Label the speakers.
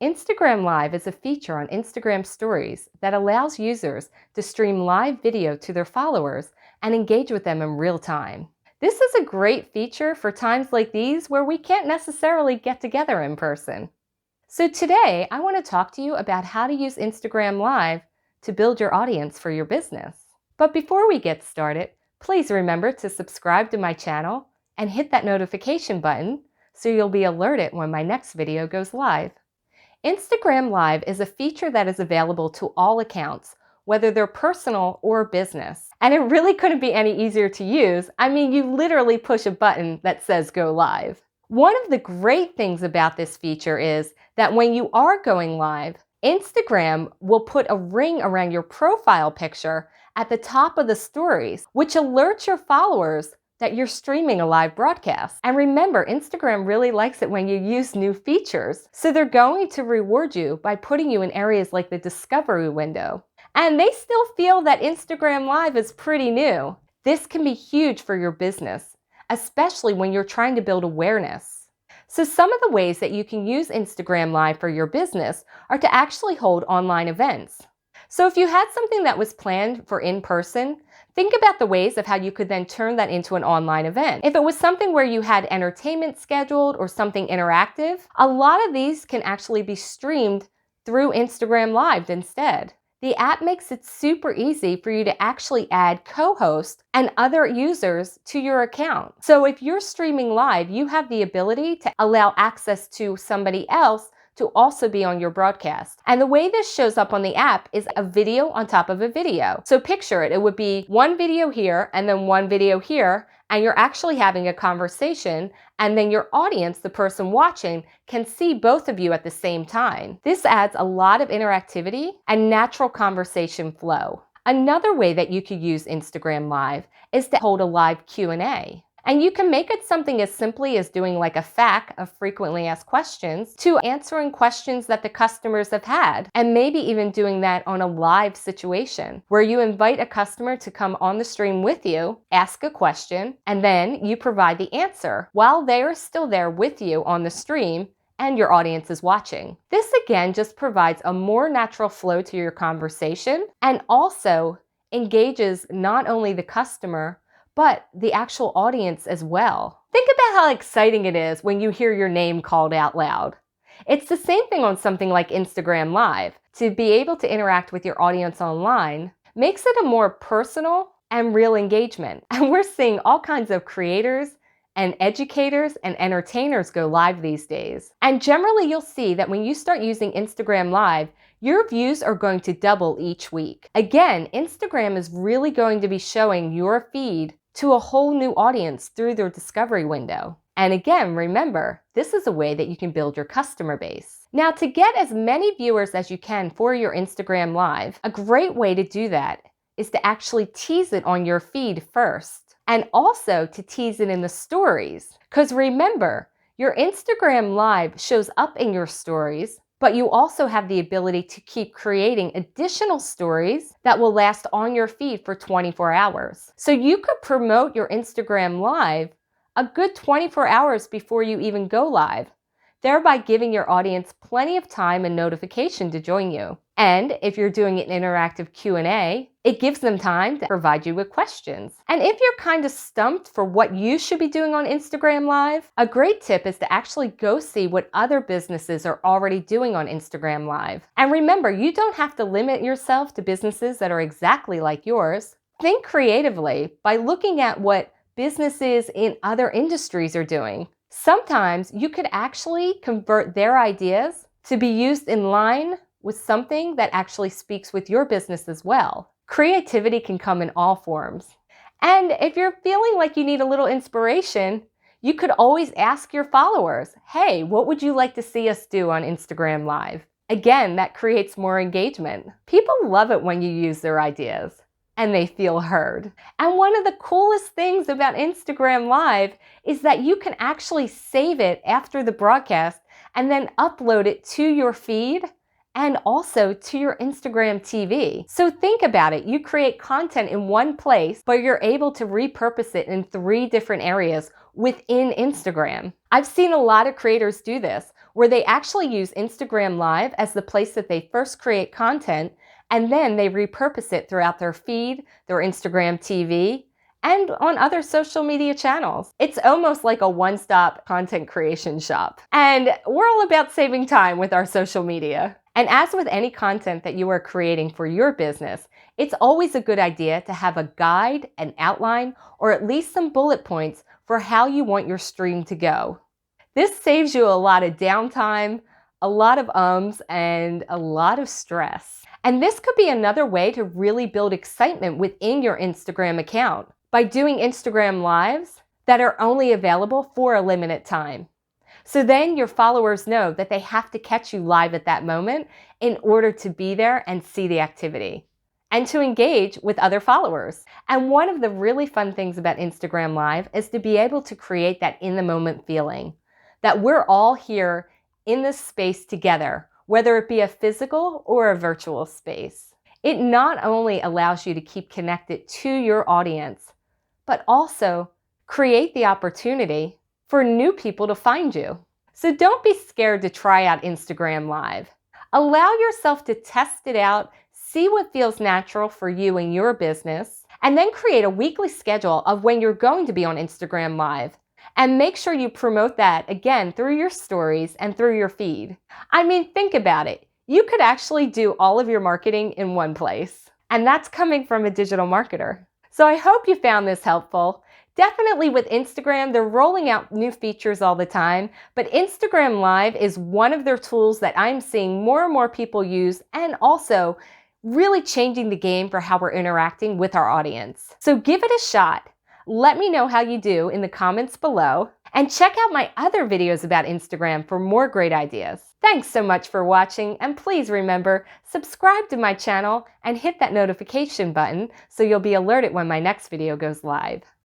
Speaker 1: Instagram Live is a feature on Instagram Stories that allows users to stream live video to their followers and engage with them in real time. This is a great feature for times like these where we can't necessarily get together in person. So today, I want to talk to you about how to use Instagram Live to build your audience for your business. But before we get started, please remember to subscribe to my channel and hit that notification button so you'll be alerted when my next video goes live. Instagram Live is a feature that is available to all accounts, whether they're personal or business. And it really couldn't be any easier to use. I mean, you literally push a button that says go live. One of the great things about this feature is that when you are going live, Instagram will put a ring around your profile picture at the top of the stories, which alerts your followers that you're streaming a live broadcast. And remember, Instagram really likes it when you use new features. So they're going to reward you by putting you in areas like the discovery window. And they still feel that Instagram Live is pretty new. This can be huge for your business, especially when you're trying to build awareness. So some of the ways that you can use Instagram Live for your business are to actually hold online events. So if you had something that was planned for in-person, think about the ways of how you could then turn that into an online event. If it was something where you had entertainment scheduled or something interactive, a lot of these can actually be streamed through Instagram Live instead. The app makes it super easy for you to actually add co-hosts and other users to your account. So if you're streaming live, you have the ability to allow access to somebody else to also be on your broadcast. And the way this shows up on the app is a video on top of a video. So picture it, it would be one video here and then one video here, and you're actually having a conversation, and then your audience, the person watching, can see both of you at the same time. This adds a lot of interactivity and natural conversation flow. Another way that you could use Instagram Live is to hold a live Q&A. And you can make it something as simply as doing like a FAQ of frequently asked questions to answering questions that the customers have had, and maybe even doing that on a live situation where you invite a customer to come on the stream with you, ask a question, and then you provide the answer while they are still there with you on the stream and your audience is watching. This again just provides a more natural flow to your conversation and also engages not only the customer but the actual audience as well. Think about how exciting it is when you hear your name called out loud. It's the same thing on something like Instagram Live. To be able to interact with your audience online makes it a more personal and real engagement. And we're seeing all kinds of creators and educators and entertainers go live these days. And generally you'll see that when you start using Instagram Live, your views are going to double each week. Again, Instagram is really going to be showing your feed to a whole new audience through their discovery window. And again, remember, this is a way that you can build your customer base. Now, to get as many viewers as you can for your Instagram Live, a great way to do that is to actually tease it on your feed first, and also to tease it in the stories. Because remember, your Instagram Live shows up in your stories, but you also have the ability to keep creating additional stories that will last on your feed for 24 hours. So you could promote your Instagram Live a good 24 hours before you even go live, thereby giving your audience plenty of time and notification to join you. And if you're doing an interactive Q&A, it gives them time to provide you with questions. And if you're kind of stumped for what you should be doing on Instagram Live, a great tip is to actually go see what other businesses are already doing on Instagram Live. And remember, you don't have to limit yourself to businesses that are exactly like yours. Think creatively by looking at what businesses in other industries are doing. Sometimes you could actually convert their ideas to be used in line with something that actually speaks with your business as well. Creativity can come in all forms. And if you're feeling like you need a little inspiration, you could always ask your followers, hey, what would you like to see us do on Instagram Live? Again, that creates more engagement. People love it when you use their ideas and they feel heard. And one of the coolest things about Instagram Live is that you can actually save it after the broadcast and then upload it to your feed and also to your Instagram TV. So think about it. You create content in one place, but you're able to repurpose it in 3 different areas within Instagram. I've seen a lot of creators do this, where they actually use Instagram Live as the place that they first create content, and then they repurpose it throughout their feed, their Instagram TV, and on other social media channels. It's almost like a one-stop content creation shop. And we're all about saving time with our social media. And as with any content that you are creating for your business, it's always a good idea to have a guide, an outline, or at least some bullet points for how you want your stream to go. This saves you a lot of downtime, a lot of ums, and a lot of stress. And this could be another way to really build excitement within your Instagram account by doing Instagram Lives that are only available for a limited time. So then your followers know that they have to catch you live at that moment in order to be there and see the activity and to engage with other followers. And one of the really fun things about Instagram Live is to be able to create that in-the-moment feeling, that we're all here in this space together, whether it be a physical or a virtual space. It not only allows you to keep connected to your audience, but also create the opportunity for new people to find you. So don't be scared to try out Instagram Live. Allow yourself to test it out, see what feels natural for you and your business, and then create a weekly schedule of when you're going to be on Instagram Live. And make sure you promote that again through your stories and through your feed. I mean, think about it. You could actually do all of your marketing in one place. And that's coming from a digital marketer. So I hope you found this helpful. Definitely with Instagram, they're rolling out new features all the time, but Instagram Live is one of their tools that I'm seeing more and more people use, and also really changing the game for how we're interacting with our audience. So give it a shot. Let me know how you do in the comments below, and check out my other videos about Instagram for more great ideas. Thanks so much for watching, and please remember, subscribe to my channel and hit that notification button so you'll be alerted when my next video goes live.